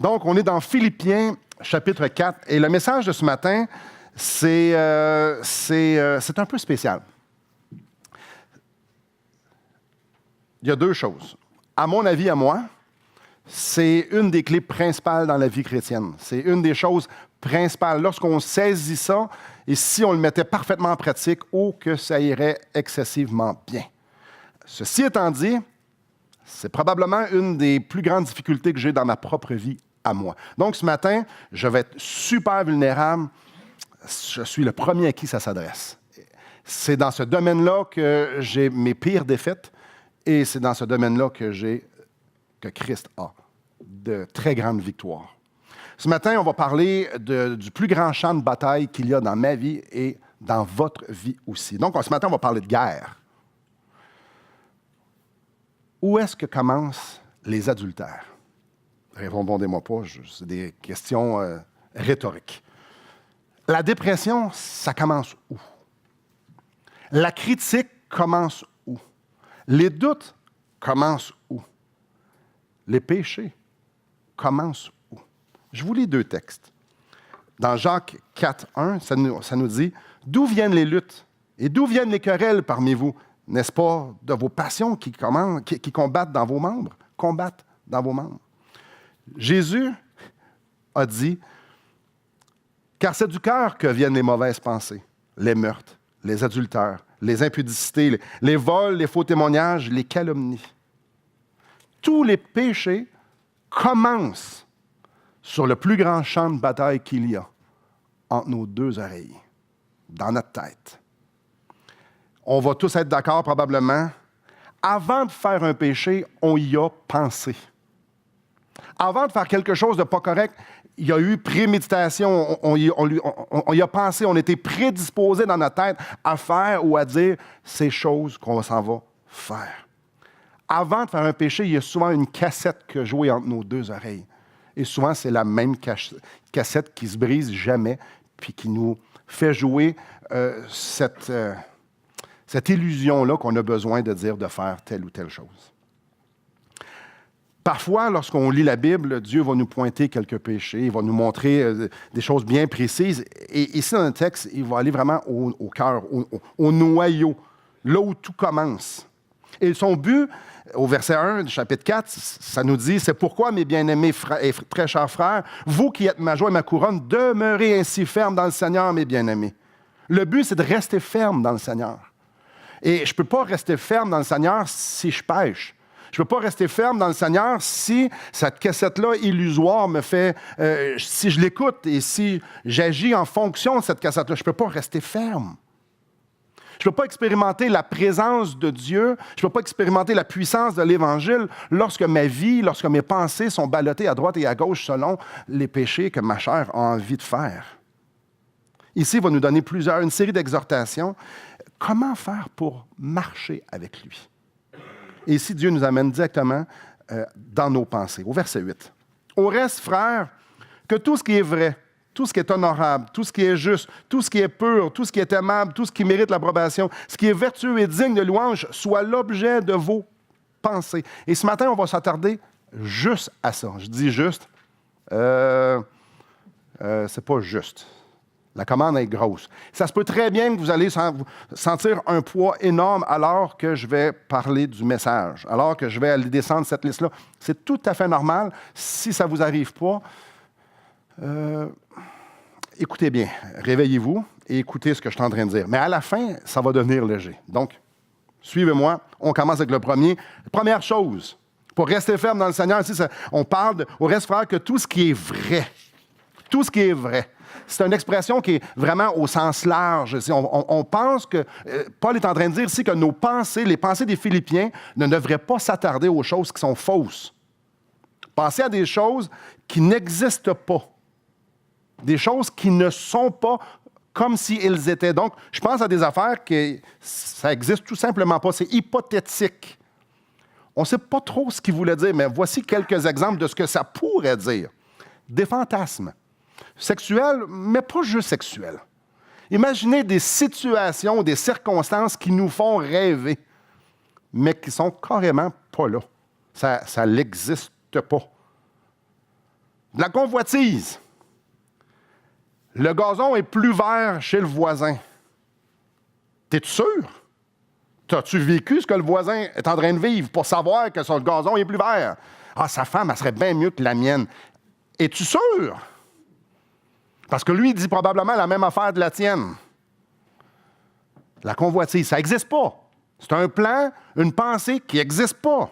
Donc, on est dans Philippiens, chapitre 4, et le message de ce matin, c'est un peu spécial. Il y a deux choses. À mon avis, à moi, c'est une des clés principales dans la vie chrétienne. C'est une des choses principales. Lorsqu'on saisit ça, et si on le mettait parfaitement en pratique, oh que ça irait excessivement bien. Ceci étant dit, c'est probablement une des plus grandes difficultés que j'ai dans ma propre vie à moi. Donc, ce matin, je vais être super vulnérable. Je suis le premier à qui ça s'adresse. C'est dans ce domaine-là que j'ai mes pires défaites et c'est dans ce domaine-là que Christ a de très grandes victoires. Ce matin, on va parler du plus grand champ de bataille qu'il y a dans ma vie et dans votre vie aussi. Donc, ce matin, on va parler de guerre. Où est-ce que commencent les adultères? Répondez-moi pas, c'est des questions rhétoriques. La dépression, ça commence où? La critique commence où? Les doutes commencent où? Les péchés commencent où? Je vous lis deux textes. Dans Jacques 4:1, ça nous dit « D'où viennent les luttes et d'où viennent les querelles parmi vous? N'est-ce pas de vos passions qui combattent dans vos membres? » Combattent dans vos membres. Jésus a dit « Car c'est du cœur que viennent les mauvaises pensées, les meurtres, les adultères, les impudicités, les vols, les faux témoignages, les calomnies. Tous les péchés commencent sur le plus grand champ de bataille qu'il y a, entre nos deux oreilles, dans notre tête. » On va tous être d'accord probablement. Avant de faire un péché, on y a pensé. Avant de faire quelque chose de pas correct, il y a eu préméditation, on y a pensé, on était prédisposé dans notre tête à faire ou à dire ces choses qu'on s'en va faire. Avant de faire un péché, il y a souvent une cassette qui joue entre nos deux oreilles. Et souvent, c'est la même cassette qui se brise jamais, puis qui nous fait jouer cette illusion-là qu'on a besoin de dire de faire telle ou telle chose. Parfois, lorsqu'on lit la Bible, Dieu va nous pointer quelques péchés, il va nous montrer des choses bien précises. Et ici, dans le texte, il va aller vraiment au cœur, au noyau, là où tout commence. Et son but, au verset 1 du chapitre 4, ça nous dit « C'est pourquoi, mes bien-aimés et très chers frères, vous qui êtes ma joie et ma couronne, demeurez ainsi fermes dans le Seigneur, mes bien-aimés. » Le but, c'est de rester ferme dans le Seigneur. Et je ne peux pas rester ferme dans le Seigneur si je pêche. Je ne peux pas rester ferme dans le Seigneur si cette cassette-là illusoire me fait... si je l'écoute et si j'agis en fonction de cette cassette-là, je ne peux pas rester ferme. Je ne peux pas expérimenter la présence de Dieu, je ne peux pas expérimenter la puissance de l'Évangile lorsque ma vie, lorsque mes pensées sont ballottées à droite et à gauche selon les péchés que ma chair a envie de faire. Ici, il va nous donner une série d'exhortations. Comment faire pour marcher avec lui? Et ici, Dieu nous amène directement dans nos pensées. Au verset 8. « Au reste, frères, que tout ce qui est vrai, tout ce qui est honorable, tout ce qui est juste, tout ce qui est pur, tout ce qui est aimable, tout ce qui mérite l'approbation, ce qui est vertueux et digne de louange, soit l'objet de vos pensées. » Et ce matin, on va s'attarder juste à ça. Je dis juste, c'est pas juste. La commande est grosse. Ça se peut très bien que vous allez sentir un poids énorme alors que je vais parler du message, alors que je vais aller descendre cette liste-là. C'est tout à fait normal. Si ça ne vous arrive pas, écoutez bien, réveillez-vous et écoutez ce que je suis en train de dire. Mais à la fin, ça va devenir léger. Donc, suivez-moi. On commence avec le premier. Première chose, pour rester ferme dans le Seigneur, ici, on parle au reste, frère, que tout ce qui est vrai, tout ce qui est vrai, c'est une expression qui est vraiment au sens large. On pense que, Paul est en train de dire ici que nos pensées, les pensées des Philippiens, ne devraient pas s'attarder aux choses qui sont fausses. Pensez à des choses qui n'existent pas. Des choses qui ne sont pas comme si elles étaient. Donc, je pense à des affaires que ça n'existe tout simplement pas. C'est hypothétique. On ne sait pas trop ce qu'il voulait dire, mais voici quelques exemples de ce que ça pourrait dire. Des fantasmes. Sexuels, mais pas juste sexuels. Imaginez des situations, des circonstances qui nous font rêver, mais qui sont carrément pas là. Ça n'existe pas. de la convoitise. Le gazon est plus vert chez le voisin. T'es-tu sûr? T'as-tu vécu ce que le voisin est en train de vivre pour savoir que son gazon est plus vert? Ah, sa femme, elle serait bien mieux que la mienne. Es-tu sûr? Parce que lui, il dit probablement la même affaire de la tienne. La convoitise, ça n'existe pas. C'est un plan, une pensée qui n'existe pas.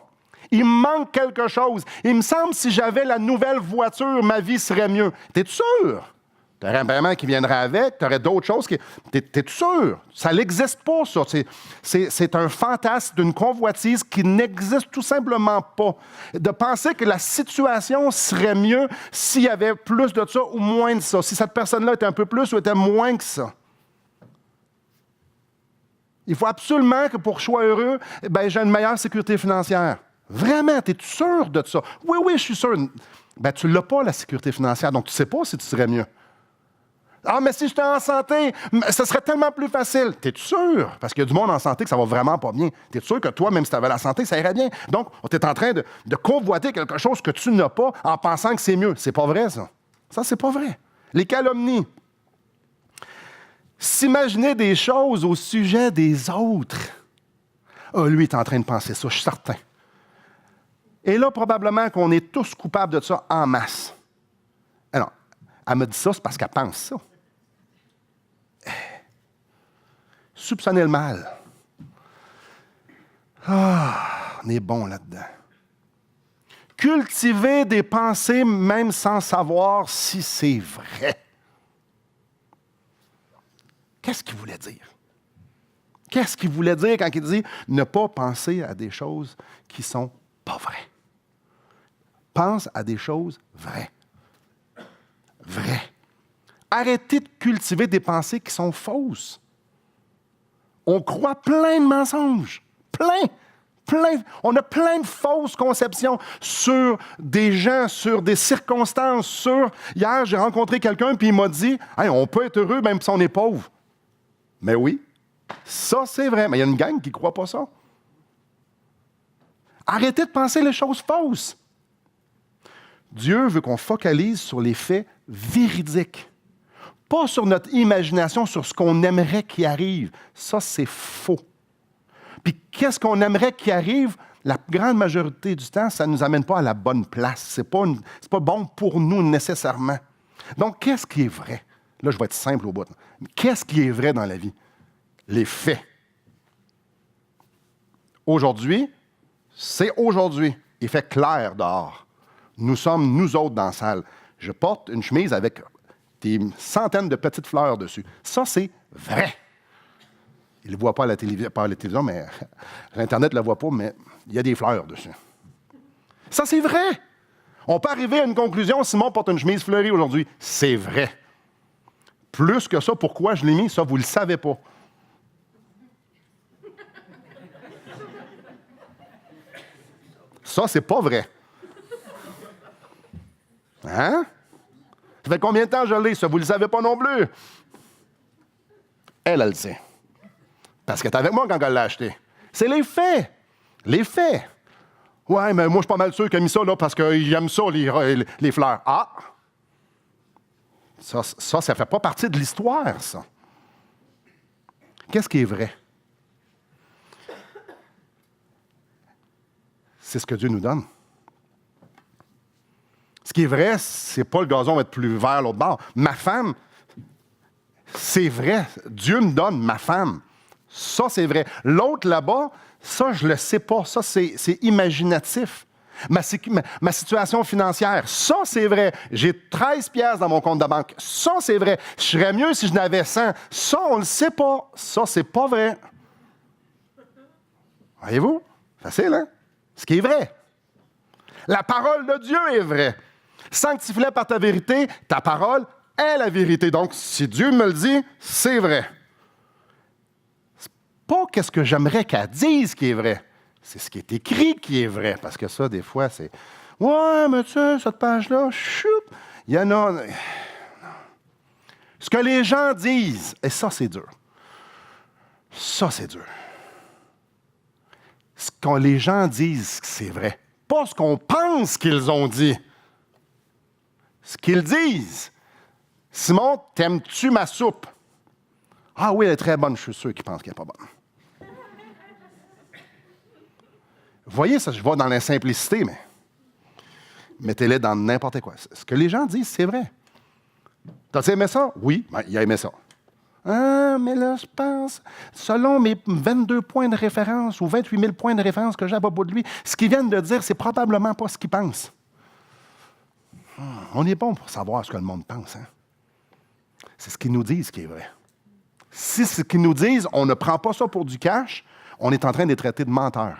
Il me manque quelque chose. Il me semble que si j'avais la nouvelle voiture, ma vie serait mieux. T'es-tu sûr? Tu aurais un paiement qui viendrait avec, tu aurais d'autres choses qui... T'es-tu sûr? Ça n'existe pas, ça. C'est un fantasme d'une convoitise qui n'existe tout simplement pas. De penser que la situation serait mieux s'il y avait plus de ça ou moins de ça. Si cette personne-là était un peu plus ou était moins que ça. Il faut absolument que pour que je sois heureux, j'ai une meilleure sécurité financière. Vraiment, es-tu sûr de ça? Oui, je suis sûr. Tu ne l'as pas, la sécurité financière, donc tu ne sais pas si tu serais mieux. Ah, mais si j'étais en santé, ça serait tellement plus facile. T'es-tu sûr? Parce qu'il y a du monde en santé que ça va vraiment pas bien. T'es-tu sûr que toi, même si tu avais la santé, ça irait bien? Donc, tu es en train de convoiter quelque chose que tu n'as pas en pensant que c'est mieux. C'est pas vrai, ça. Ça, c'est pas vrai. Les calomnies. S'imaginer des choses au sujet des autres. Ah, lui est en train de penser ça, je suis certain. Et là, probablement qu'on est tous coupables de ça en masse. Alors, elle me dit ça, c'est parce qu'elle pense ça. Soupçonner le mal. On est bon là-dedans. Cultiver des pensées même sans savoir si c'est vrai. Qu'est-ce qu'il voulait dire? Qu'est-ce qu'il voulait dire quand il dit ne pas penser à des choses qui sont pas vraies? Pense à des choses vraies. Vraies. Arrêtez de cultiver des pensées qui sont fausses. On croit plein de mensonges. Plein. On a plein de fausses conceptions sur des gens, sur des circonstances, Hier, j'ai rencontré quelqu'un puis il m'a dit hey, on peut être heureux même si on est pauvre. Mais oui, ça c'est vrai. Mais il y a une gang qui ne croit pas ça. Arrêtez de penser les choses fausses. Dieu veut qu'on focalise sur les faits véridiques. Pas sur notre imagination, sur ce qu'on aimerait qu'il arrive. Ça, c'est faux. Puis qu'est-ce qu'on aimerait qu'il arrive? La grande majorité du temps, ça ne nous amène pas à la bonne place. C'est pas bon pour nous nécessairement. Donc, qu'est-ce qui est vrai? Là, je vais être simple au bout. Qu'est-ce qui est vrai dans la vie? Les faits. Aujourd'hui, c'est aujourd'hui. Il fait clair dehors. Nous sommes, nous autres, dans la salle. Je porte une chemise avec des centaines de petites fleurs dessus. Ça, c'est vrai. Il ne le voit pas à la télévision, mais l'Internet ne le voit pas, mais il y a des fleurs dessus. Ça, c'est vrai. On peut arriver à une conclusion, Simon porte une chemise fleurie aujourd'hui. C'est vrai. Plus que ça, pourquoi je l'ai mis, ça, vous ne le savez pas. Ça, c'est pas vrai. Hein? Ça fait combien de temps je l'ai, ça? Vous ne le savez pas non plus. Elle le sait. Parce qu'elle est avec moi quand elle l'a acheté. C'est les faits. Les faits. Ouais, mais moi, je suis pas mal sûr qu'elle a mis ça là parce qu'il aime ça, les fleurs. Ah! Ça fait pas partie de l'histoire, ça. Qu'est-ce qui est vrai? C'est ce que Dieu nous donne. Ce qui est vrai, c'est pas le gazon va être plus vert l'autre bord. Ma femme, c'est vrai. Dieu me donne ma femme. Ça, c'est vrai. L'autre là-bas, ça, je le sais pas. Ça, c'est imaginatif. Ma situation financière, ça, c'est vrai. J'ai 13 piastres dans mon compte de banque. Ça, c'est vrai. Je serais mieux si je n'avais 100. Ça, on le sait pas. Ça, c'est pas vrai. Voyez-vous? Facile, hein? Ce qui est vrai. La parole de Dieu est vraie. Sanctifie-les par ta vérité, ta parole est la vérité. Donc, si Dieu me le dit, c'est vrai. C'est pas qu'est-ce que j'aimerais qu'elle dise qui est vrai. C'est ce qui est écrit qui est vrai. Parce que ça, des fois, c'est « Ouais, mais tu sais, cette page-là, choup! » Il y en a... Ce que les gens disent, et ça, c'est dur. Ça, c'est dur. Ce que les gens disent, c'est vrai. Pas ce qu'on pense qu'ils ont dit. ce qu'ils disent. Simon, t'aimes-tu ma soupe? Ah oui, elle est très bonne, je suis sûr qu'ils pensent qu'elle n'est pas bonne. Vous voyez, ça, je vais dans la simplicité, mais mettez-les dans n'importe quoi. Ce que les gens disent, c'est vrai. T'as-tu aimé ça? Oui, ben, il a aimé ça. Ah, mais là, je pense, selon mes 22 points de référence ou 28 000 points de référence que j'ai à propos de lui, ce qu'ils viennent de dire, c'est probablement pas ce qu'ils pensent. On est bon pour savoir ce que le monde pense. Hein? C'est ce qu'ils nous disent qui est vrai. Si ce qu'ils nous disent, on ne prend pas ça pour du cash, on est en train de les traiter de menteurs.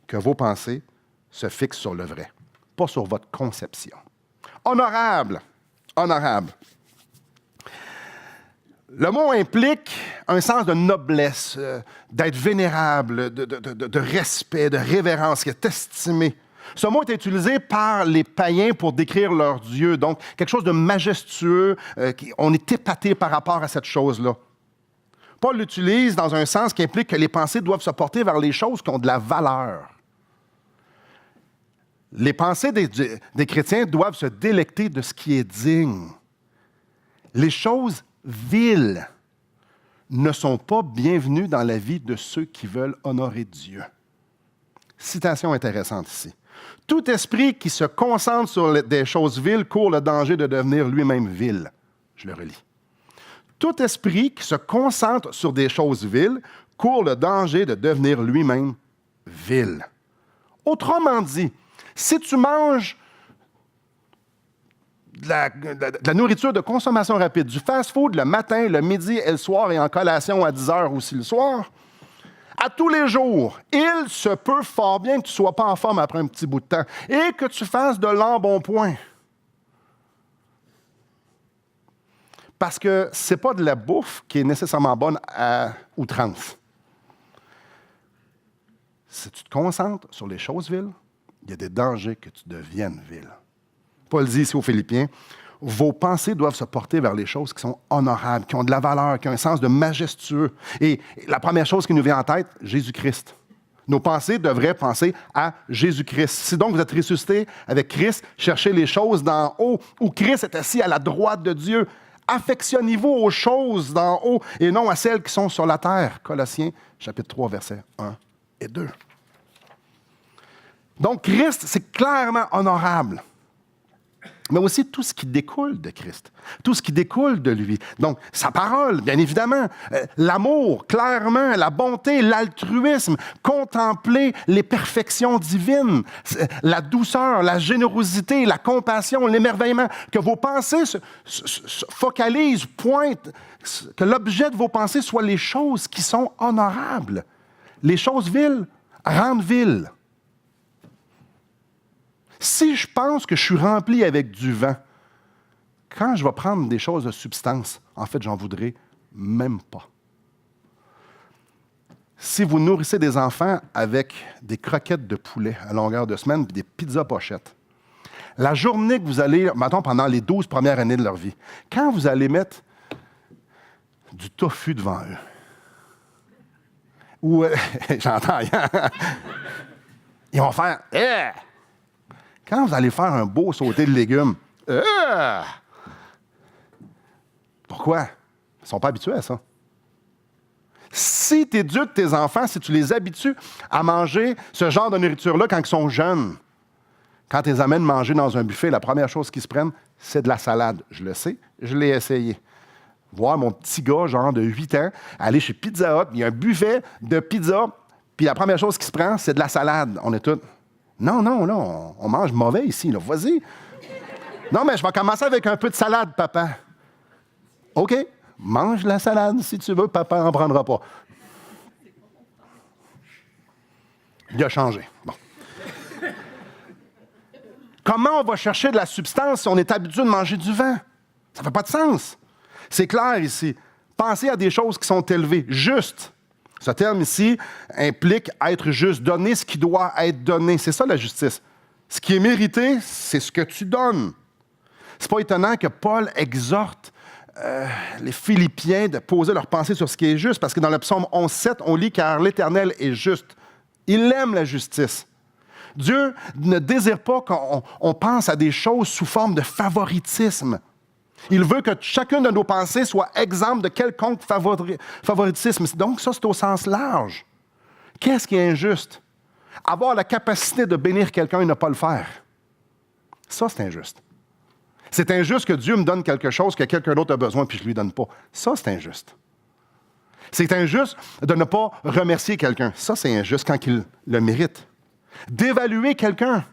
Que vos pensées se fixent sur le vrai, pas sur votre conception. Honorable. Honorable. Le mot implique un sens de noblesse, d'être vénérable, de respect, de révérence, qui est estimé. Ce mot est utilisé par les païens pour décrire leur Dieu, donc quelque chose de majestueux, on est épaté par rapport à cette chose-là. Paul l'utilise dans un sens qui implique que les pensées doivent se porter vers les choses qui ont de la valeur. Les pensées des chrétiens doivent se délecter de ce qui est digne. Les choses viles ne sont pas bienvenues dans la vie de ceux qui veulent honorer Dieu. Citation intéressante ici. Tout esprit qui se concentre sur des choses viles court le danger de devenir lui-même vil. Je le relis. Tout esprit qui se concentre sur des choses viles court le danger de devenir lui-même vil. Autrement dit, si tu manges de la nourriture de consommation rapide, du fast-food le matin, le midi et le soir et en collation à 10 heures aussi le soir, à tous les jours, il se peut fort bien que tu ne sois pas en forme après un petit bout de temps et que tu fasses de l'embonpoint. Parce que ce n'est pas de la bouffe qui est nécessairement bonne à outrance. Si tu te concentres sur les choses viles, il y a des dangers que tu deviennes vil. Paul dit ici aux Philippiens, vos pensées doivent se porter vers les choses qui sont honorables, qui ont de la valeur, qui ont un sens de majestueux. Et la première chose qui nous vient en tête, Jésus-Christ. Nos pensées devraient penser à Jésus-Christ. Si donc vous êtes ressuscité avec Christ, cherchez les choses d'en haut, où Christ est assis à la droite de Dieu. Affectionnez-vous aux choses d'en haut et non à celles qui sont sur la terre. Colossiens, chapitre 3, versets 1 et 2. Donc, Christ, c'est clairement honorable. Mais aussi tout ce qui découle de Christ, tout ce qui découle de lui. Donc, sa parole, bien évidemment, l'amour, clairement, la bonté, l'altruisme, contempler les perfections divines, la douceur, la générosité, la compassion, l'émerveillement, que vos pensées se focalisent, pointent, que l'objet de vos pensées soit les choses qui sont honorables. Les choses viles rendent viles. Si je pense que je suis rempli avec du vent, quand je vais prendre des choses de substance, en fait, j'en voudrais même pas. Si vous nourrissez des enfants avec des croquettes de poulet à longueur de semaine et des pizzas pochettes, la journée que vous allez, mettons pendant les 12 premières années de leur vie, quand vous allez mettre du tofu devant eux, ou, j'entends, ils vont faire Quand vous allez faire un beau sauté de légumes, pourquoi? Ils ne sont pas habitués à ça. Si tu éduques tes enfants, si tu les habitues à manger ce genre de nourriture-là quand ils sont jeunes, quand tu les amènes manger dans un buffet, la première chose qu'ils se prennent, c'est de la salade. Je le sais, je l'ai essayé. Voir mon petit gars, genre de 8 ans, aller chez Pizza Hut, il y a un buffet de pizza, puis la première chose qu'il se prend, c'est de la salade. On est tous... Non, on mange mauvais ici, là. Vas-y. Non, mais je vais commencer avec un peu de salade, papa. OK, mange la salade si tu veux, papa n'en prendra pas. Il a changé. Bon. Comment on va chercher de la substance si on est habitué de manger du vent? Ça ne fait pas de sens. C'est clair ici. Pensez à des choses qui sont élevées, justes. Ce terme ici implique être juste, donner ce qui doit être donné. C'est ça la justice. Ce qui est mérité, c'est ce que tu donnes. C'est pas étonnant que Paul exhorte les Philippiens de poser leur pensée sur ce qui est juste, parce que dans le psaume 11.7, on lit « Car l'Éternel est juste ». Il aime la justice. Dieu ne désire pas qu'on pense à des choses sous forme de favoritisme. Il veut que chacune de nos pensées soit exemple de quelconque favoritisme. Donc ça, c'est au sens large. Qu'est-ce qui est injuste? Avoir la capacité de bénir quelqu'un et ne pas le faire. Ça, c'est injuste. C'est injuste que Dieu me donne quelque chose que quelqu'un d'autre a besoin puis je ne lui donne pas. Ça, c'est injuste. C'est injuste de ne pas remercier quelqu'un. Ça, c'est injuste quand il le mérite. D'évaluer quelqu'un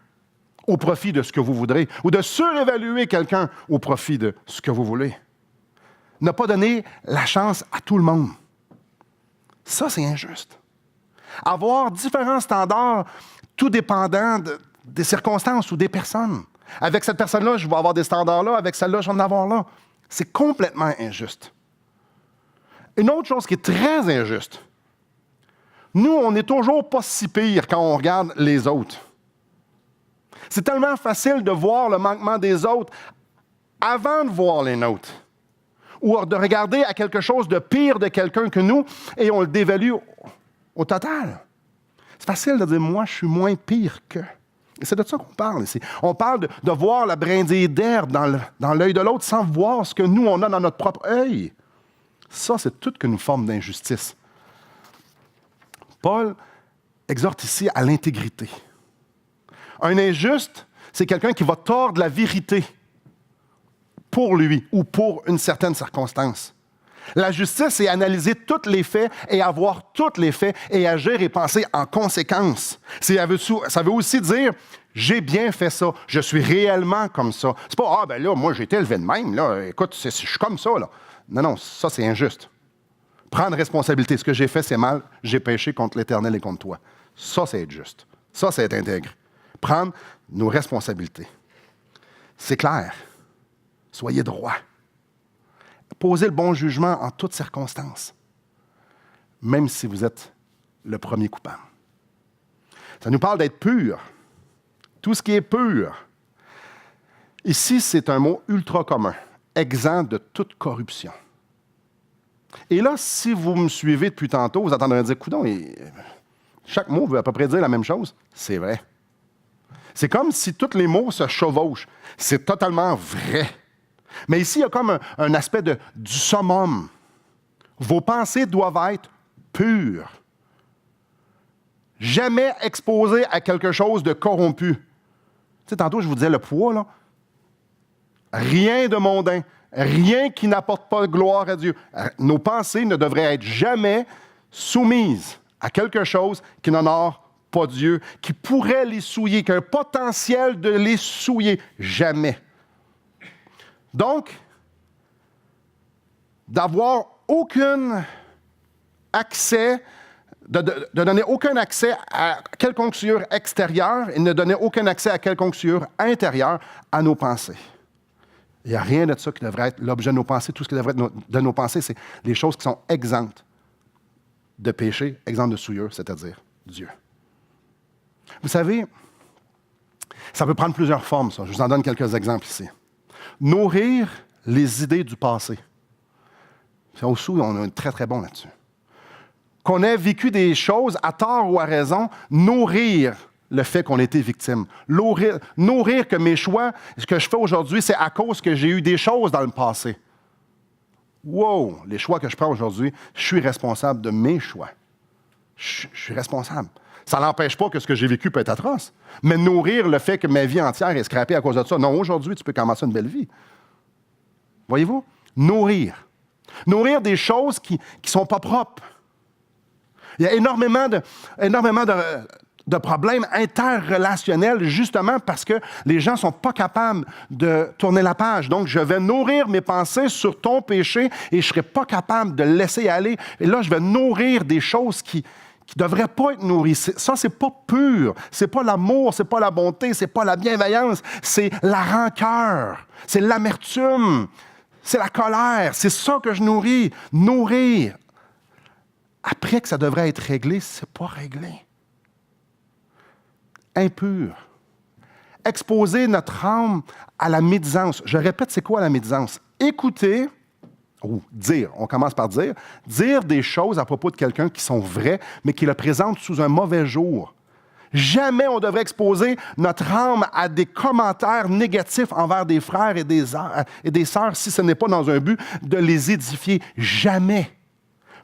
au profit de ce que vous voudrez ou de surévaluer quelqu'un au profit de ce que vous voulez. Ne pas donner la chance à tout le monde. Ça, c'est injuste. Avoir différents standards, tout dépendant des circonstances ou des personnes. Avec cette personne-là, je vais avoir des standards-là. Avec celle-là, je vais en avoir là. C'est complètement injuste. Une autre chose qui est très injuste, nous, on n'est toujours pas si pire quand on regarde les autres. C'est tellement facile de voir le manquement des autres avant de voir les nôtres. Ou de regarder à quelque chose de pire de quelqu'un que nous et on le dévalue au total. C'est facile de dire, moi, je suis moins pire que. Et c'est de ça qu'on parle ici. On parle de voir la brindille d'herbe dans l'œil de l'autre sans voir ce que nous, on a dans notre propre œil. Ça, c'est toute une forme d'injustice. Paul exhorte ici à l'intégrité. Un injuste, c'est quelqu'un qui va tordre la vérité pour lui ou pour une certaine circonstance. La justice, c'est analyser tous les faits et avoir tous les faits et agir et penser en conséquence. Ça veut aussi dire, j'ai bien fait ça, je suis réellement comme ça. C'est pas, ah ben là, moi j'ai été élevé de même, là, écoute, je suis comme ça, là. Non, ça c'est injuste. Prendre responsabilité, ce que j'ai fait c'est mal, j'ai péché contre l'Éternel et contre toi. Ça c'est être juste. Ça c'est être intègre. Prendre nos responsabilités. C'est clair. Soyez droits. Posez le bon jugement en toutes circonstances, même si vous êtes le premier coupable. Ça nous parle d'être pur. Tout ce qui est pur. Ici, c'est un mot ultra commun, exempt de toute corruption. Et là, si vous me suivez depuis tantôt, vous entendrez dire, coudonc, chaque mot veut à peu près dire la même chose. C'est vrai. C'est comme si tous les mots se chevauchent. C'est totalement vrai. Mais ici, il y a comme un aspect du summum. Vos pensées doivent être pures. Jamais exposées à quelque chose de corrompu. Tu sais, tantôt, je vous disais le poids, là. Rien de mondain, rien qui n'apporte pas de gloire à Dieu. Nos pensées ne devraient être jamais soumises à quelque chose qui n'honore pas Dieu, qui pourrait les souiller, qui a un potentiel de les souiller. Jamais. Donc, d'avoir aucun accès, de donner aucun accès à quelconque souillure extérieure et ne donner aucun accès à quelconque souillure intérieure à nos pensées. Il n'y a rien de ça qui devrait être l'objet de nos pensées. Tout ce qui devrait être de nos pensées, c'est les choses qui sont exemptes de péché, exemptes de souillure, c'est-à-dire Dieu. Vous savez, ça peut prendre plusieurs formes, ça. Je vous en donne quelques exemples ici. Nourrir les idées du passé. Aussi, on est très, très bon là-dessus. Qu'on ait vécu des choses à tort ou à raison, nourrir le fait qu'on ait été victime. Nourrir que mes choix, ce que je fais aujourd'hui, c'est à cause que j'ai eu des choses dans le passé. Wow! Les choix que je prends aujourd'hui, je suis responsable de mes choix. Je suis responsable. Ça n'empêche pas que ce que j'ai vécu peut être atroce, mais nourrir le fait que ma vie entière est scrapée à cause de ça. Non, aujourd'hui, tu peux commencer une belle vie. Voyez-vous? Nourrir. Nourrir des choses qui ne sont pas propres. Il y a énormément de problèmes interrelationnels, justement parce que les gens ne sont pas capables de tourner la page. Donc, je vais nourrir mes pensées sur ton péché et je ne serai pas capable de le laisser aller. Et là, je vais nourrir des choses qui ne devraient pas être nourries. Ça, c'est pas pur. C'est pas l'amour, c'est pas la bonté, c'est pas la bienveillance. C'est la rancœur, c'est l'amertume, c'est la colère. C'est ça que je nourris. Nourrir. Après que ça devrait être réglé, c'est pas réglé. Impur. Exposer notre âme à la médisance. Je répète, c'est quoi la médisance? Écouter, ou dire, on commence par dire des choses à propos de quelqu'un qui sont vraies, mais qui le présentent sous un mauvais jour. Jamais on devrait exposer notre âme à des commentaires négatifs envers des frères et des sœurs si ce n'est pas dans un but de les édifier. Jamais.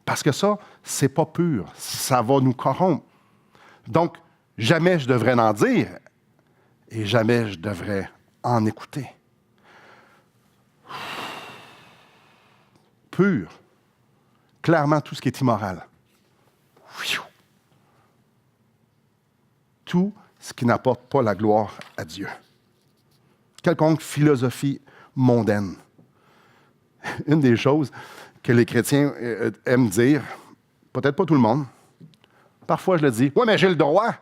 Parce que ça, c'est pas pur. Ça va nous corrompre. Donc, jamais je devrais en dire et jamais je devrais en écouter. Pur. Clairement, tout ce qui est immoral. Tout ce qui n'apporte pas la gloire à Dieu. Quelconque philosophie mondaine. Une des choses que les chrétiens aiment dire, peut-être pas tout le monde, parfois je le dis, « Oui, mais j'ai le droit. »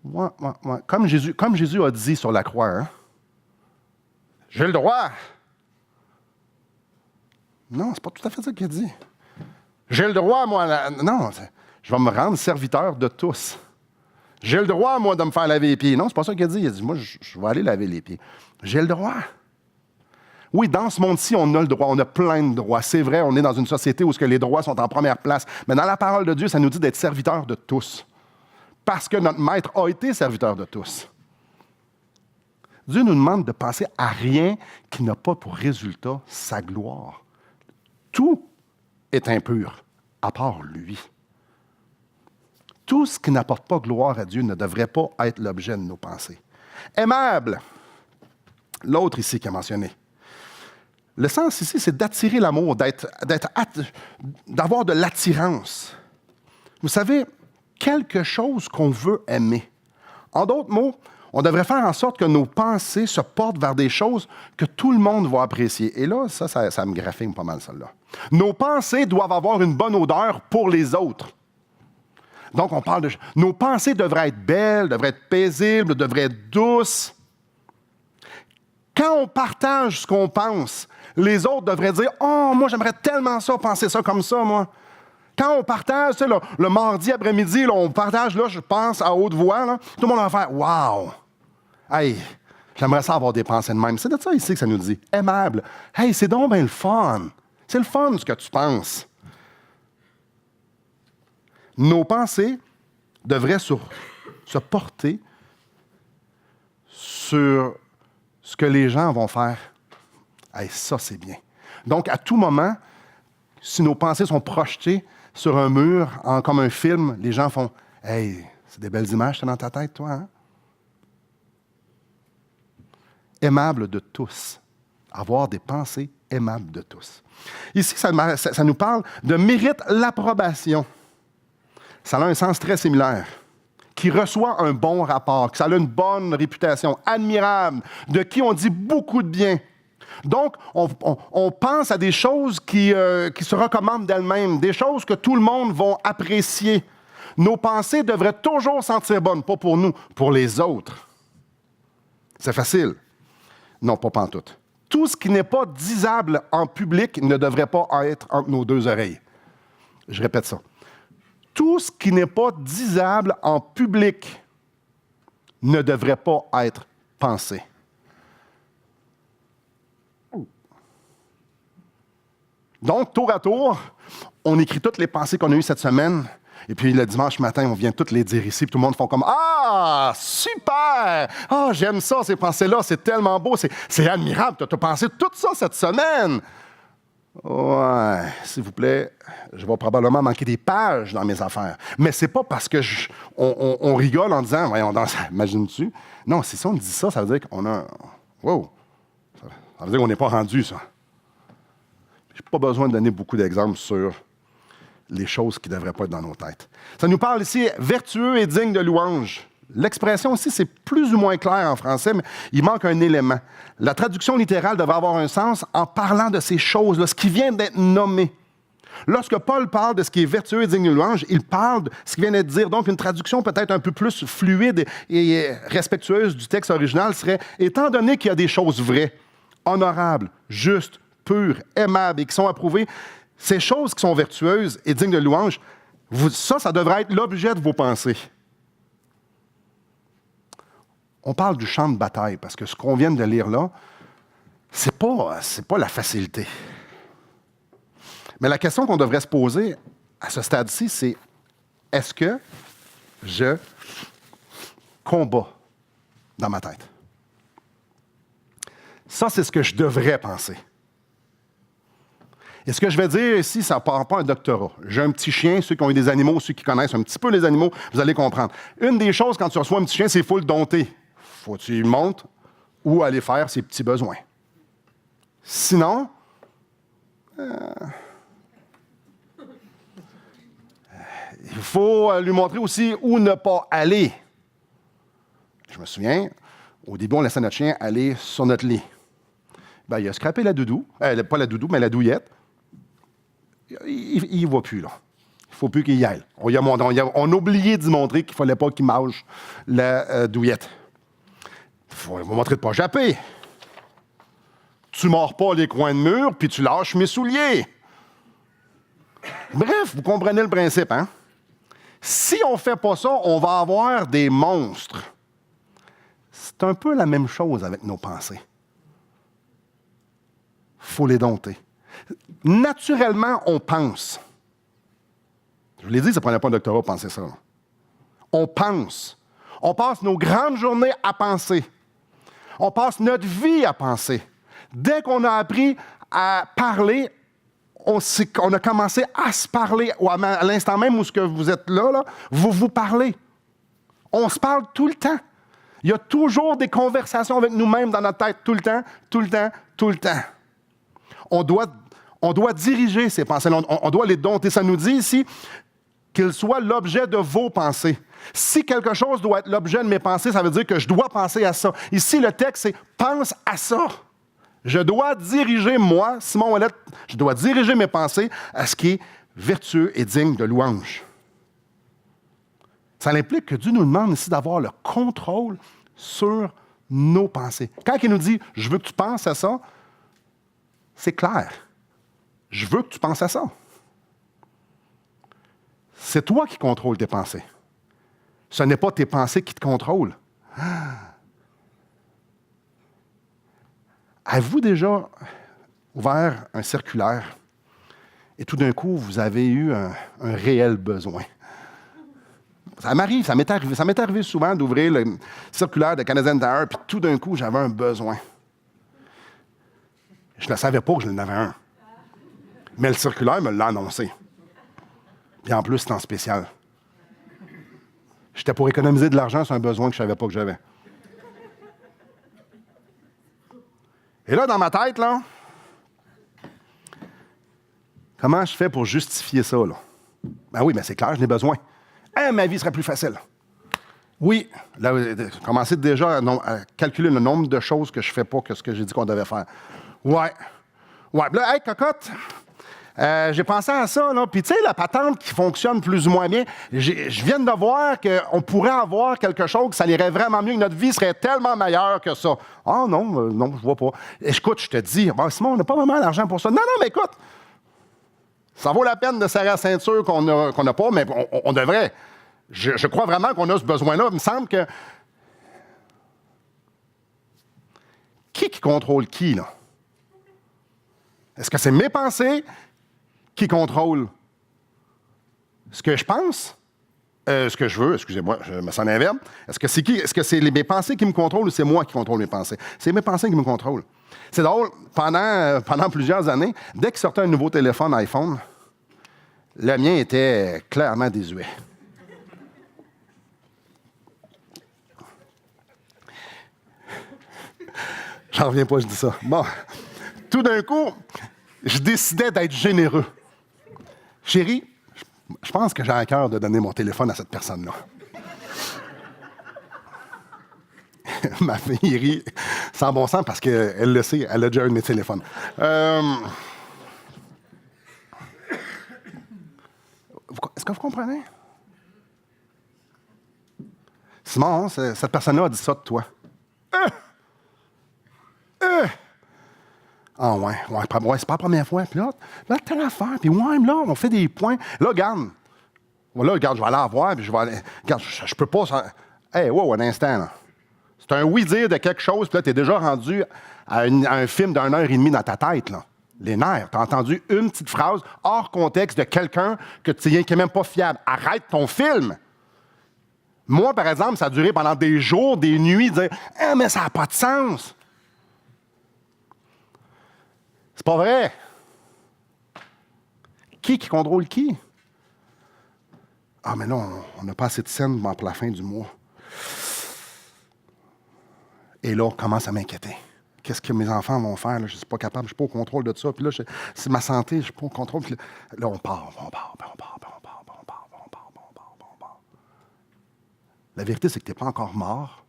Ouais. Comme Jésus a dit sur la croix, hein? J'ai le droit. Non, c'est pas tout à fait ça qu'il a dit. J'ai le droit, moi. Non, je vais me rendre serviteur de tous. J'ai le droit, moi, de me faire laver les pieds. Non, c'est pas ça qu'il a dit. Il a dit, moi, je vais aller laver les pieds. J'ai le droit. Oui, dans ce monde-ci, on a le droit. On a plein de droits. C'est vrai, on est dans une société où les droits sont en première place. Mais dans la parole de Dieu, ça nous dit d'être serviteur de tous. Parce que notre maître a été serviteur de tous. Dieu nous demande de penser à rien qui n'a pas pour résultat sa gloire. Tout est impur, à part lui. Tout ce qui n'apporte pas gloire à Dieu ne devrait pas être l'objet de nos pensées. Aimable, l'autre ici qui a mentionné. Le sens ici, c'est d'attirer l'amour, d'avoir de l'attirance. Vous savez, quelque chose qu'on veut aimer. En d'autres mots, on devrait faire en sorte que nos pensées se portent vers des choses que tout le monde va apprécier. Et là, ça me graphine pas mal, celle-là. Nos pensées doivent avoir une bonne odeur pour les autres. Donc, on parle de... Nos pensées devraient être belles, devraient être paisibles, devraient être douces. Quand on partage ce qu'on pense, les autres devraient dire « Oh, moi, j'aimerais tellement ça, penser ça comme ça, moi. » Quand on partage, tu sais, le mardi après-midi, là, on partage, là, je pense, à haute voix, là, tout le monde va faire « Wow! Hey, j'aimerais ça avoir des pensées de même. » C'est de ça ici que ça nous dit. Aimable. Hey, c'est donc bien le fun. C'est le fun ce que tu penses. Nos pensées devraient se porter sur ce que les gens vont faire. Hey, ça, c'est bien. Donc, à tout moment, si nos pensées sont projetées sur un mur, comme un film, les gens font « Hey, c'est des belles images, dans ta tête, toi, hein? » Aimable de tous. Avoir des pensées aimables de tous. Ici, ça nous parle de mérite l'approbation. Ça a un sens très similaire. Qui reçoit un bon rapport, que ça a une bonne réputation, admirable, de qui on dit beaucoup de bien. Donc, on pense à des choses qui se recommandent d'elles-mêmes, des choses que tout le monde va apprécier. Nos pensées devraient toujours sentir bonnes, pas pour nous, pour les autres. C'est facile. Non, pas pantoute. Tout ce qui n'est pas disable en public ne devrait pas être entre nos deux oreilles. Je répète ça. Tout ce qui n'est pas disable en public ne devrait pas être pensé. Donc, tour à tour, on écrit toutes les pensées qu'on a eues cette semaine, et puis le dimanche matin, on vient toutes les dire ici, puis tout le monde fait comme « Ah, super! Ah, j'aime ça, ces pensées-là, c'est tellement beau, c'est admirable, tu as pensé tout ça cette semaine! » Ouais, s'il vous plaît, je vais probablement manquer des pages dans mes affaires. Mais c'est pas parce que on rigole en disant, voyons, imagines-tu? Non, si on dit ça, ça veut dire qu'on a... Wow! Ça veut dire qu'on n'est pas rendu, ça. Je n'ai pas besoin de donner beaucoup d'exemples sur les choses qui ne devraient pas être dans nos têtes. Ça nous parle ici, vertueux et digne de louange. L'expression aussi, c'est plus ou moins clair en français, mais il manque un élément. La traduction littérale devrait avoir un sens en parlant de ces choses-là, ce qui vient d'être nommé. Lorsque Paul parle de ce qui est vertueux et digne de louange, il parle de ce qui vient d'être dit. Donc, une traduction peut-être un peu plus fluide et respectueuse du texte original serait « Étant donné qu'il y a des choses vraies, honorables, justes, pures, aimables et qui sont approuvées, ces choses qui sont vertueuses et dignes de louange, ça devrait être l'objet de vos pensées. » On parle du champ de bataille, parce que ce qu'on vient de lire là, c'est pas la facilité. Mais la question qu'on devrait se poser à ce stade-ci, c'est est-ce que Je combats dans ma tête. Ça, c'est ce que je devrais penser. Et ce que je vais dire ici, ça ne part pas un doctorat. J'ai un petit chien, ceux qui ont eu des animaux, ceux qui connaissent un petit peu les animaux, vous allez comprendre. Une des choses, quand tu reçois un petit chien, c'est qu'il faut le dompter. Faut que tu lui montres où aller faire ses petits besoins. Sinon, il faut lui montrer aussi où ne pas aller. Je me souviens, au début, on laissait notre chien aller sur notre lit. Ben, il a scrapé la doudou, pas la doudou, mais la douillette. Il ne va plus, là. Il ne faut plus qu'il y aille. On a oublié d'y montrer qu'il ne fallait pas qu'il mange la douillette. Il faut montrer de ne pas japper. Tu ne mords pas les coins de mur, puis tu lâches mes souliers. Bref, vous comprenez le principe, hein? Si on ne fait pas ça, on va avoir des monstres. C'est un peu la même chose avec nos pensées. Il faut les dompter. Naturellement, on pense. Je vous l'ai dit, ça ne prenait pas un doctorat pour penser ça. On pense. On passe nos grandes journées à penser. On passe notre vie à penser. Dès qu'on a appris à parler, on a commencé à se parler. À l'instant même où vous êtes là, vous parlez. On se parle tout le temps. Il y a toujours des conversations avec nous-mêmes dans notre tête, tout le temps, tout le temps, tout le temps. On doit diriger ces pensées-là, on doit les dompter. Ça nous dit ici qu'ils soient l'objet de vos pensées. Si quelque chose doit être l'objet de mes pensées, ça veut dire que je dois penser à ça. Ici, le texte, c'est « pense à ça ». Je dois diriger, moi, Simon Ouellette, je dois diriger mes pensées à ce qui est vertueux et digne de louange. Ça implique que Dieu nous demande ici d'avoir le contrôle sur nos pensées. Quand il nous dit « je veux que tu penses à ça », c'est clair. Je veux que tu penses à ça. C'est toi qui contrôles tes pensées. Ce n'est pas tes pensées qui te contrôlent. Avez-vous déjà ouvert un circulaire et tout d'un coup, vous avez eu un réel besoin? Ça m'arrive, ça m'est arrivé souvent d'ouvrir le circulaire de Canadian Tire, puis tout d'un coup, j'avais un besoin. Je ne savais pas que je n'en avais un. Mais le circulaire me l'a annoncé. Puis en plus, c'est en spécial. J'étais pour économiser de l'argent sur un besoin que je ne savais pas que j'avais. Et là, dans ma tête, là, comment je fais pour justifier ça, là? Ben oui, mais c'est clair, je n'ai besoin. Ma vie serait plus facile. Oui, là, commencez déjà à calculer le nombre de choses que je ne fais pas que ce que j'ai dit qu'on devait faire. Ouais. Là, hey, cocotte, j'ai pensé à ça, là. Puis, tu sais, la patente qui fonctionne plus ou moins bien, je viens de voir qu'on pourrait avoir quelque chose que ça irait vraiment mieux, que notre vie serait tellement meilleure que ça. Ah non, je vois pas. Écoute, je te dis, Simon, on n'a pas vraiment l'argent pour ça. Non, mais écoute, ça vaut la peine de serrer la ceinture qu'on n'a pas, mais on devrait. Je crois vraiment qu'on a ce besoin-là. Il me semble que... Qui contrôle qui, là? Est-ce que c'est mes pensées qui contrôlent ce que je pense? Ce que je veux, excusez-moi, je me sens un verbe. Est-ce que c'est mes pensées qui me contrôlent ou c'est moi qui contrôle mes pensées? C'est mes pensées qui me contrôlent. C'est drôle, pendant plusieurs années, dès qu'il sortait un nouveau téléphone iPhone, le mien était clairement désuet. J'en reviens pas, je dis ça. Bon, tout d'un coup, je décidais d'être généreux. Chérie, je pense que j'ai à cœur de donner mon téléphone à cette personne-là. Ma fille rit sans bon sens parce qu'elle le sait, elle a déjà un de mes téléphones. Est-ce que vous comprenez? Simon, cette personne-là a dit ça de toi. Ah ouais, c'est pas la première fois. Puis là, telle affaire. Puis ouais, là, on fait des points. Là, regarde. Voilà, regarde, je vais aller la voir, puis je vais aller... Regarde, je peux pas... Hey, wow, un instant, là. C'est un oui-dire de quelque chose, puis là, t'es déjà rendu à un film d'1 heure et demie dans ta tête, là. Les nerfs. T'as entendu une petite phrase hors contexte de quelqu'un qui n'est même pas fiable. Arrête ton film. Moi, par exemple, ça a duré pendant des jours, des nuits, de dire « Ah, mais ça n'a pas de sens! » C'est pas vrai. Qui contrôle qui? Ah, mais non, on n'a pas assez de scènes pour la fin du mois. Et là, on commence à m'inquiéter. Qu'est-ce que mes enfants vont faire? Là? Je ne suis pas capable, je ne suis pas au contrôle de ça. Puis là, c'est ma santé, je ne suis pas au contrôle. Puis là, on part. La vérité, c'est que tu n'es pas encore mort.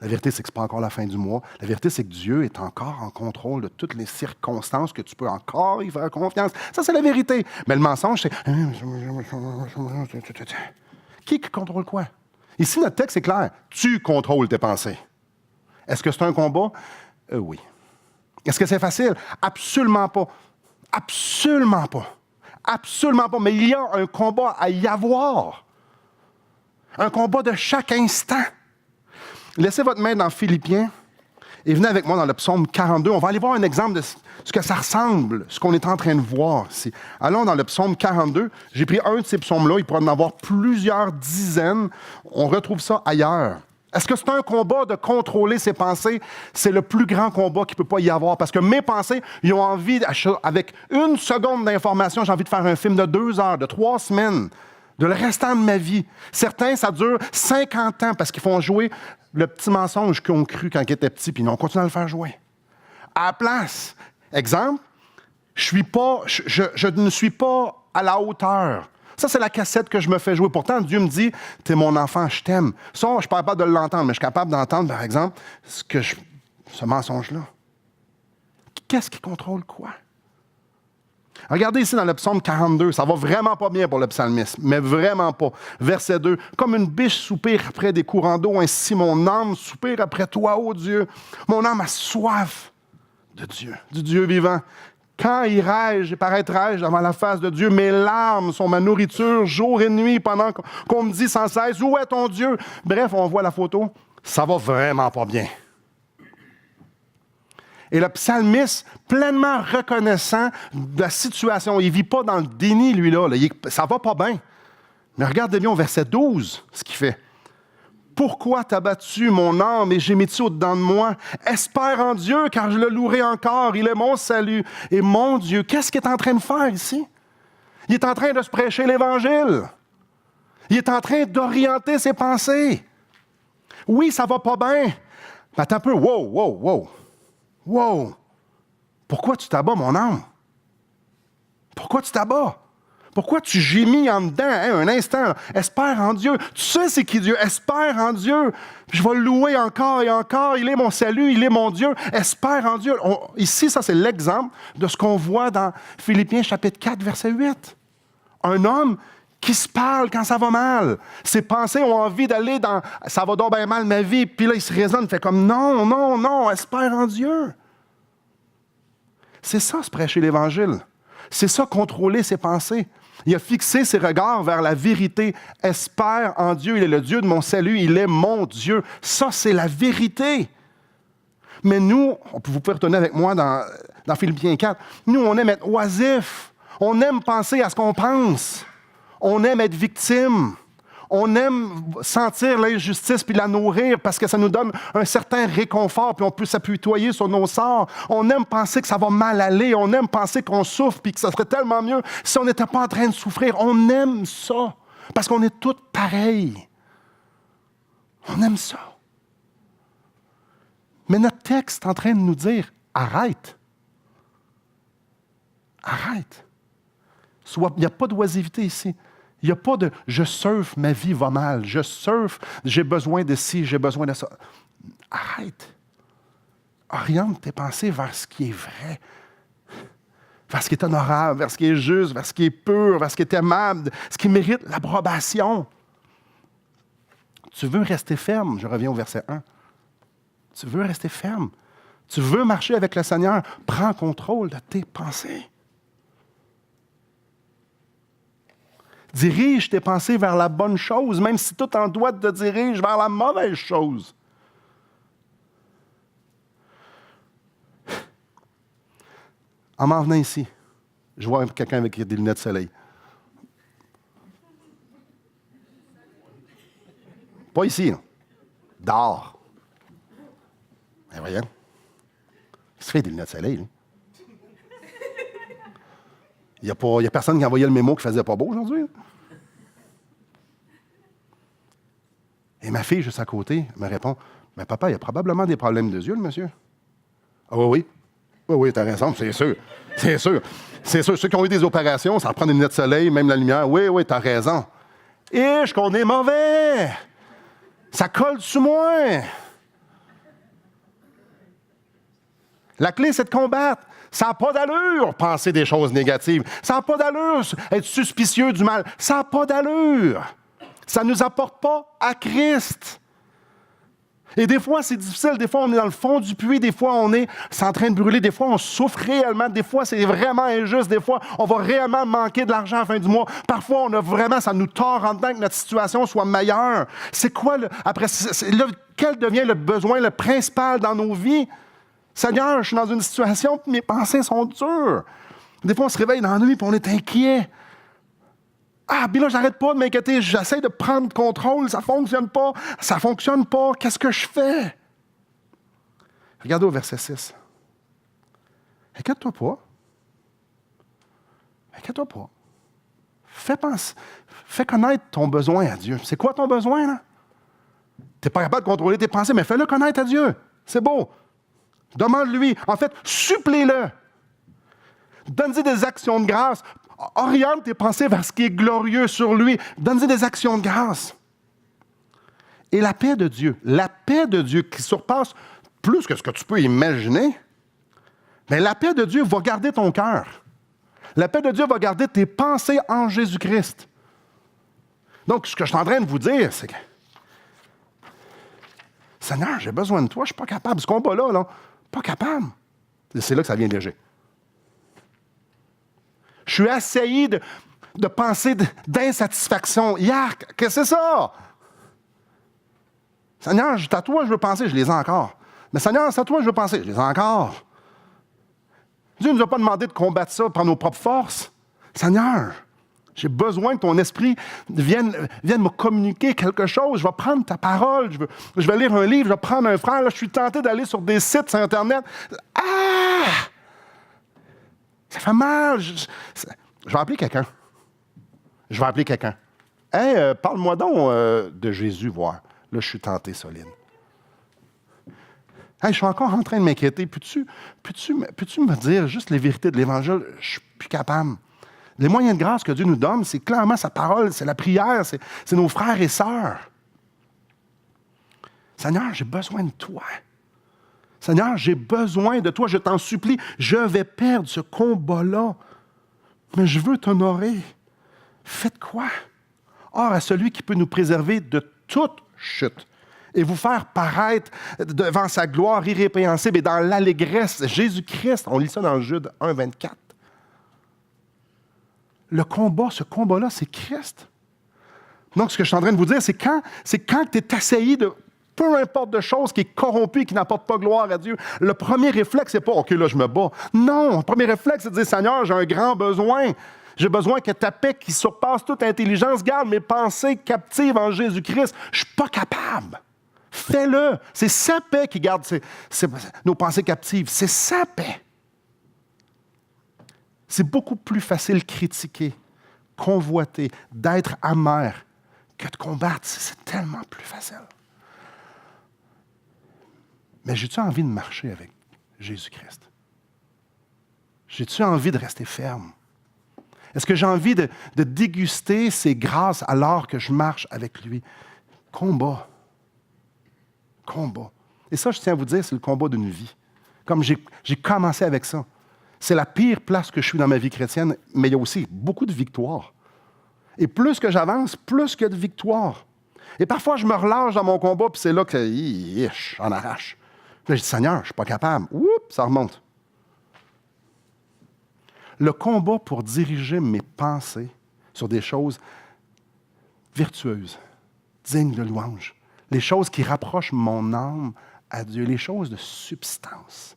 La vérité, c'est que ce n'est pas encore la fin du mois. La vérité, c'est que Dieu est encore en contrôle de toutes les circonstances, que tu peux encore y faire confiance. Ça, c'est la vérité. Mais le mensonge, c'est... Qui contrôle quoi? Ici, notre texte est clair. Tu contrôles tes pensées. Est-ce que c'est un combat? Oui. Est-ce que c'est facile? Absolument pas. Absolument pas. Absolument pas. Mais il y a un combat à y avoir. Un combat de chaque instant. Laissez votre main dans Philippiens et venez avec moi dans le psaume 42. On va aller voir un exemple de ce que ça ressemble, ce qu'on est en train de voir ici. Allons dans le psaume 42. J'ai pris un de ces psaumes-là. Il pourrait en avoir plusieurs dizaines. On retrouve ça ailleurs. Est-ce que c'est un combat de contrôler ses pensées? C'est le plus grand combat qu'il ne peut pas y avoir. Parce que mes pensées, ils ont envie, avec une seconde d'information, j'ai envie de faire un film de 2 heures, de 3 semaines, de le restant de ma vie. Certains, ça dure 50 ans parce qu'ils font jouer le petit mensonge qu'ils ont cru quand ils étaient petits, puis ils ont continué à le faire jouer. À la place, exemple, je ne suis pas à la hauteur. Ça, c'est la cassette que je me fais jouer. Pourtant, Dieu me dit, « T'es mon enfant, je t'aime. » Ça, je ne suis pas capable de l'entendre, mais je suis capable d'entendre, par exemple, ce mensonge-là. Qu'est-ce qui contrôle quoi? Regardez ici dans le psaume 42, ça va vraiment pas bien pour le psalmiste, mais vraiment pas. Verset 2, « Comme une biche soupire après des courants d'eau, ainsi mon âme soupire après toi, ô Dieu. Mon âme a soif de Dieu, du Dieu vivant. Quand irai-je et paraîtrai-je devant la face de Dieu? Mes larmes sont ma nourriture jour et nuit pendant qu'on me dit sans cesse, où est ton Dieu? » Bref, on voit la photo, ça va vraiment pas bien. Et le psalmiste, pleinement reconnaissant de la situation, il ne vit pas dans le déni, lui-là. Ça va pas bien. Mais regardez bien au verset 12, ce qu'il fait. « Pourquoi t'as battu mon âme et gémis-tu au-dedans de moi? Espère en Dieu, car je le louerai encore. Il est mon salut et mon Dieu. » Qu'est-ce qu'il est en train de faire ici? Il est en train de se prêcher l'Évangile. Il est en train d'orienter ses pensées. Oui, ça va pas bien. Mais attends un peu. Wow! Pourquoi tu t'abats, mon âme? Pourquoi tu t'abats? Pourquoi tu gémis en dedans, un instant? Là. Espère en Dieu. Tu sais c'est qui Dieu. Espère en Dieu. Je vais le louer encore et encore. Il est mon salut, il est mon Dieu. Espère en Dieu. Ici, ça, c'est l'exemple de ce qu'on voit dans Philippiens chapitre 4, verset 8. Un homme qui se parle quand ça va mal. Ses pensées ont envie d'aller dans « ça va donc bien mal ma vie », puis là, il se raisonne, fait comme « non, espère en Dieu ». C'est ça, se prêcher l'Évangile. C'est ça, contrôler ses pensées. Il a fixé ses regards vers la vérité. Espère en Dieu, il est le Dieu de mon salut, il est mon Dieu. Ça, c'est la vérité. Mais nous, vous pouvez retourner avec moi dans Philippiens 4, nous, on aime être oisifs. On aime penser à ce qu'on pense. On aime être victime. On aime sentir l'injustice puis la nourrir parce que ça nous donne un certain réconfort puis on peut s'apitoyer sur nos sorts. On aime penser que ça va mal aller. On aime penser qu'on souffre puis que ça serait tellement mieux si on n'était pas en train de souffrir. On aime ça parce qu'on est tous pareils. On aime ça. Mais notre texte est en train de nous dire, arrête. Arrête. Il n'y a pas d'oisiveté ici. Il n'y a pas de « je surfe, ma vie va mal. Je surfe, j'ai besoin de ci, j'ai besoin de ça. » Arrête. Oriente tes pensées vers ce qui est vrai, vers ce qui est honorable, vers ce qui est juste, vers ce qui est pur, vers ce qui est aimable, ce qui mérite l'approbation. Tu veux rester ferme, je reviens au verset 1. Tu veux rester ferme. Tu veux marcher avec le Seigneur, prends contrôle de tes pensées. Dirige tes pensées vers la bonne chose, même si tout en toi te dirige vers la mauvaise chose. En m'en venant ici, je vois quelqu'un avec des lunettes de soleil. Pas ici, là. Dehors. Ben voyons. Qu'est-ce qu'il fait des lunettes de soleil, là? Il n'y a personne qui envoyait le mémo qui faisait pas beau aujourd'hui, là. Et ma fille, juste à côté, me répond, « Mais papa, il y a probablement des problèmes de yeux, le monsieur. » Ah oui, oui. Oui, oui, t'as raison, c'est sûr. C'est sûr. C'est sûr. Ceux qui ont eu des opérations, ça reprend des lunettes de soleil, même la lumière. Oui, oui, t'as raison. Et qu'on est mauvais. Ça colle sur moi. La clé, c'est de combattre. Ça n'a pas d'allure, penser des choses négatives. Ça n'a pas d'allure, être suspicieux du mal. Ça n'a pas d'allure. Ça ne nous apporte pas à Christ. Et des fois, c'est difficile. Des fois, on est dans le fond du puits. Des fois, c'est en train de brûler. Des fois, on souffre réellement. Des fois, c'est vraiment injuste. Des fois, on va réellement manquer de l'argent à la fin du mois. Parfois, ça nous tord en dedans que notre situation soit meilleure. C'est quoi, quel devient le besoin le principal dans nos vies? Seigneur, je suis dans une situation, puis mes pensées sont dures. Des fois, on se réveille dans la nuit, puis on est inquiet. Ah, puis là, j'arrête pas de m'inquiéter. J'essaie de prendre contrôle. Ça ne fonctionne pas. Ça ne fonctionne pas. Qu'est-ce que je fais? Regardez au verset 6. Inquiète-toi pas. Inquiète-toi pas. Fais connaître ton besoin à Dieu. C'est quoi ton besoin, là? Tu n'es pas capable de contrôler tes pensées, mais fais-le connaître à Dieu. C'est beau. Demande-lui. En fait, supplie-le. Donne-lui des actions de grâce. Oriente tes pensées vers ce qui est glorieux sur lui. Donne-lui des actions de grâce. Et la paix de Dieu qui surpasse plus que ce que tu peux imaginer, mais la paix de Dieu va garder ton cœur. La paix de Dieu va garder tes pensées en Jésus-Christ. Donc, ce que je suis en train de vous dire, c'est que Seigneur, j'ai besoin de toi, je ne suis pas capable. Ce combat-là, pas capable. Et c'est là que ça vient léger. Je suis assailli de pensées d'insatisfaction. Yark, qu'est-ce que c'est ça? Seigneur, à toi, je veux penser, je les ai encore. Mais Seigneur, c'est à toi, je veux penser, je les ai encore. Dieu ne nous a pas demandé de combattre ça par nos propres forces. Seigneur, j'ai besoin que ton esprit vienne me communiquer quelque chose. Je vais prendre ta parole, je vais lire un livre, je vais prendre un frère. Là, je suis tenté d'aller sur des sites sur Internet. Ah! Ça fait mal. Je vais appeler quelqu'un. Hey, parle-moi donc de Jésus, voir. Là, je suis tenté solide. Hey, je suis encore en train de m'inquiéter. Peux-tu me dire juste les vérités de l'Évangile? Je ne suis plus capable. Les moyens de grâce que Dieu nous donne, c'est clairement sa parole, c'est la prière, c'est nos frères et sœurs. Seigneur, j'ai besoin de toi. Seigneur, j'ai besoin de toi, je t'en supplie. Je vais perdre ce combat-là, mais je veux t'honorer. Faites quoi? Or, à celui qui peut nous préserver de toute chute et vous faire paraître devant sa gloire irrépréhensible et dans l'allégresse, Jésus-Christ, on lit ça dans Jude 1, 24. Ce combat-là, c'est Christ. Donc, ce que je suis en train de vous dire, c'est quand tu es assailli de peu importe de choses qui est corrompue et qui n'apporte pas gloire à Dieu, le premier réflexe, c'est pas « OK, là, je me bats ». Non, le premier réflexe, c'est de dire « Seigneur, j'ai un grand besoin. J'ai besoin que ta paix qui surpasse toute intelligence garde mes pensées captives en Jésus-Christ. Je ne suis pas capable. Fais-le. C'est sa paix qui garde nos pensées captives. C'est sa paix. C'est beaucoup plus facile de critiquer, convoiter, d'être amer que de combattre. C'est tellement plus facile. Mais j'ai-tu envie de marcher avec Jésus-Christ? J'ai-tu envie de rester ferme? Est-ce que j'ai envie de déguster ses grâces alors que je marche avec lui? Combat. Et ça, je tiens à vous dire, c'est le combat d'une vie. Comme j'ai commencé avec ça. C'est la pire place que je suis dans ma vie chrétienne, mais il y a aussi beaucoup de victoires. Et plus que j'avance, plus qu'il y a de victoires. Et parfois, je me relâche dans mon combat, puis c'est là que j'en arrache. Là, je dis, Seigneur, je ne suis pas capable. Oups, ça remonte. Le combat pour diriger mes pensées sur des choses vertueuses, dignes de louange, les choses qui rapprochent mon âme à Dieu, les choses de substance.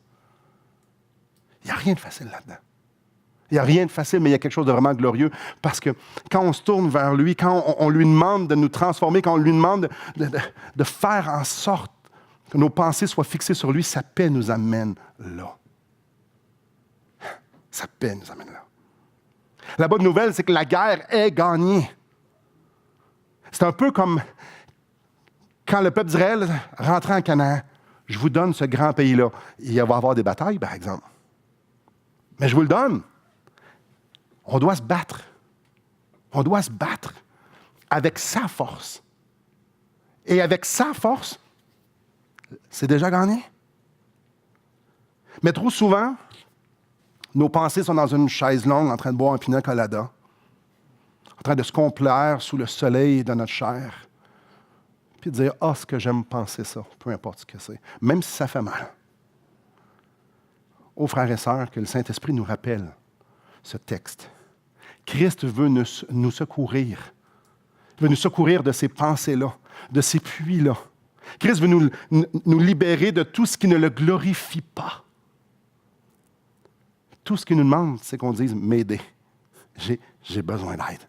Il n'y a rien de facile là-dedans. Il n'y a rien de facile, mais il y a quelque chose de vraiment glorieux. Parce que quand on se tourne vers lui, quand on lui demande de nous transformer, quand on lui demande de faire en sorte que nos pensées soient fixées sur lui, sa paix nous amène là. Sa paix nous amène là. La bonne nouvelle, c'est que la guerre est gagnée. C'est un peu comme quand le peuple d'Israël rentrait en Canaan. Je vous donne ce grand pays-là. Il va y avoir des batailles, par exemple. Mais je vous le donne. On doit se battre. On doit se battre avec sa force. Et avec sa force, c'est déjà gagné. Mais trop souvent, nos pensées sont dans une chaise longue en train de boire un pina colada, en train de se complaire sous le soleil de notre chair, puis de dire « Ah, ce que j'aime penser ça, peu importe ce que c'est, même si ça fait mal. » Ô frères et sœurs, que le Saint-Esprit nous rappelle ce texte. Christ veut nous secourir. Il veut nous secourir de ces pensées-là, de ces puits-là. Christ veut nous libérer de tout ce qui ne le glorifie pas. Tout ce qu'il nous demande, c'est qu'on dise « m'aider. J'ai besoin d'aide.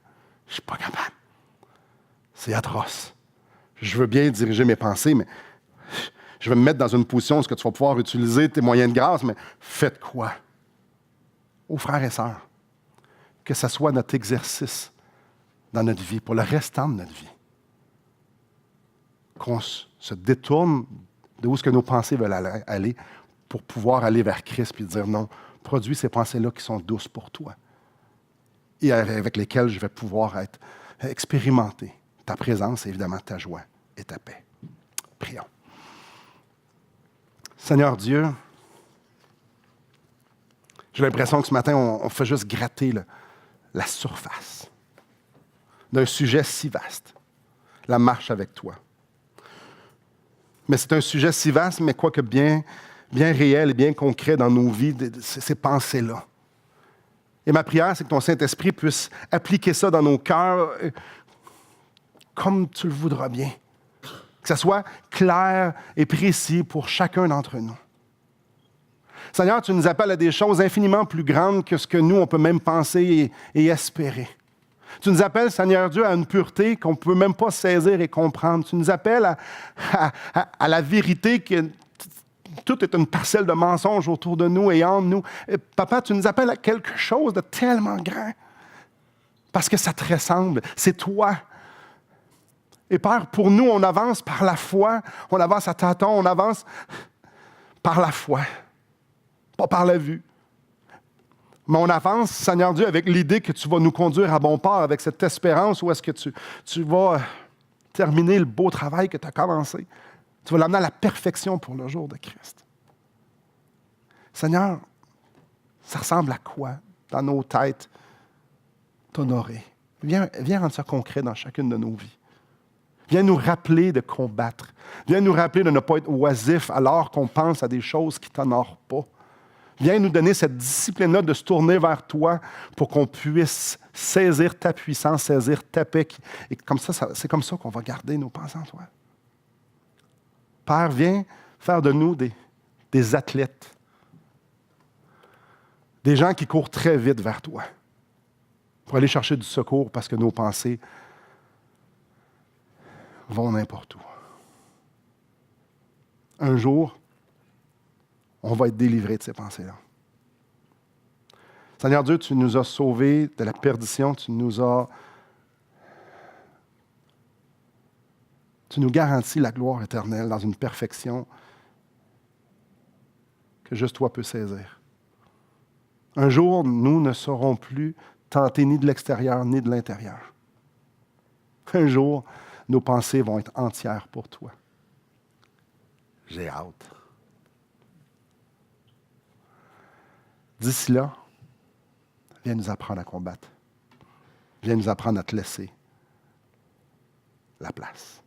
Je ne suis pas capable. C'est atroce. Je veux bien diriger mes pensées, mais je vais me mettre dans une position où tu vas pouvoir utiliser tes moyens de grâce, mais faites quoi? » Ô frères et sœurs, que ce soit notre exercice dans notre vie, pour le restant de notre vie, qu'on se détourne de où est-ce que nos pensées veulent aller pour pouvoir aller vers Christ et dire non, produis ces pensées-là qui sont douces pour toi et avec lesquelles je vais pouvoir expérimenter ta présence et évidemment ta joie et ta paix. Prions. Seigneur Dieu, j'ai l'impression que ce matin, on fait juste gratter la surface d'un sujet si vaste, la marche avec toi. Mais c'est un sujet si vaste, mais quoique bien réel et bien concret dans nos vies, ces pensées-là. Et ma prière, c'est que ton Saint-Esprit puisse appliquer ça dans nos cœurs comme tu le voudras bien. Que ça soit clair et précis pour chacun d'entre nous. Seigneur, tu nous appelles à des choses infiniment plus grandes que ce que nous, on peut même penser et espérer. Tu nous appelles, Seigneur Dieu, à une pureté qu'on ne peut même pas saisir et comprendre. Tu nous appelles à la vérité que tout est une parcelle de mensonges autour de nous et en nous. Et, Papa, tu nous appelles à quelque chose de tellement grand parce que ça te ressemble. C'est toi. Et Père, pour nous, on avance par la foi. On avance à tâtons, on avance par la foi, pas par la vue. Mais on avance, Seigneur Dieu, avec l'idée que tu vas nous conduire à bon port, avec cette espérance où est-ce que tu vas terminer le beau travail que tu as commencé. Tu vas l'amener à la perfection pour le jour de Christ. Seigneur, ça ressemble à quoi dans nos têtes t'honorer? Viens rendre ça concret dans chacune de nos vies. Viens nous rappeler de combattre. Viens nous rappeler de ne pas être oisif alors qu'on pense à des choses qui ne t'honorent pas. Viens nous donner cette discipline-là de se tourner vers toi pour qu'on puisse saisir ta puissance, saisir ta paix. Et comme ça, c'est comme ça qu'on va garder nos pensées en toi. Père, viens faire de nous des athlètes, des gens qui courent très vite vers toi pour aller chercher du secours parce que nos pensées vont n'importe où. Un jour, on va être délivré de ces pensées-là. Seigneur Dieu, tu nous as sauvés de la perdition, tu nous garantis la gloire éternelle dans une perfection que juste toi peux saisir. Un jour, nous ne serons plus tentés ni de l'extérieur ni de l'intérieur. Un jour, nos pensées vont être entières pour toi. J'ai hâte. D'ici là, viens nous apprendre à combattre. Viens nous apprendre à te laisser la place.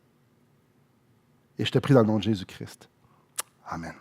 Et je te prie dans le nom de Jésus-Christ. Amen.